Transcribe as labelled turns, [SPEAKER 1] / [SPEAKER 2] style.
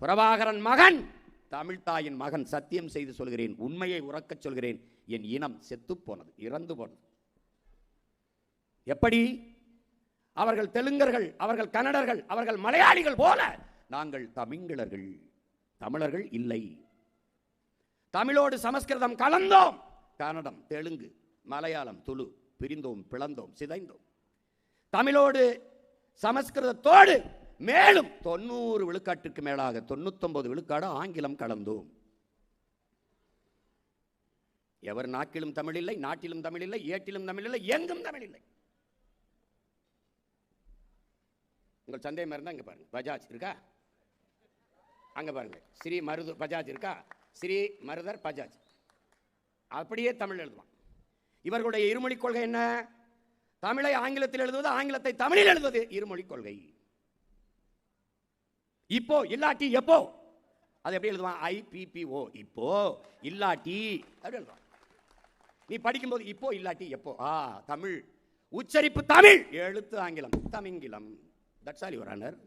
[SPEAKER 1] பிரபாகரன் மகன், தமிழ்தாயின் மகன். சத்தியம் செய்து சொல்கிறேன், உண்மையை உறக்கச் சொல்கிறேன், என் இனம் செத்து போனது, இறந்து போனது. எப்படி? அவர்கள் தெலுங்கர்கள், அவர்கள் கன்னடர்கள், அவர்கள் மலையாளிகள் போல நாங்கள் தமிழர்கள். தமிழர்கள் இல்லை. தமிழோடு சமஸ்கிருதம் கலந்தோம். கன்னடம், தெலுங்கு, மலையாளம், துளு பிரிந்தோம், பிளந்தோம், சிதைந்தோம். தமிழோடு சமஸ்கிருதத்தோடு மேலும் 90 விழுக்காட்டுக்கு மேலாக 99 விழுக்காடு ஆங்கிலம் கலந்தோம். எவர் நாக்கிலும் தமிழ் இல்லை, நாட்டிலும் தமிழ் இல்லை, ஏட்டிலும் தமிழ் இல்லை, எங்கும் தமிழ் இல்லை. உங்கள் சந்தேகம் இருந்தால் இங்கே பாருங்க, பஜாஜ் இருக்கா? அங்கே பாருங்க, ஸ்ரீ மருது பஜாஜ் இருக்கா? ஸ்ரீ மருதர் பஜாஜ். அப்படியே தமிழ் எழுதுவான். இவர்களுடைய இருமொழி கொள்கை என்ன? தமிழை ஆங்கிலத்தில் எழுதுவது, ஆங்கிலத்தை தமிழில் எழுதுவது, இருமொழி கொள்கை. இப்போ இல்லாட்டி எப்போ, அது எப்படி எழுதுவான்? IPPO, இப்போ இல்லாட்டி அப்படி எழுதுவான். நீ படிக்கும்போது இப்போ இல்லாட்டி எப்போ, தமிழ் உச்சரிப்பு தமிழ், எழுத்து ஆங்கிலம், தமிங்கிலம். That's all your honour.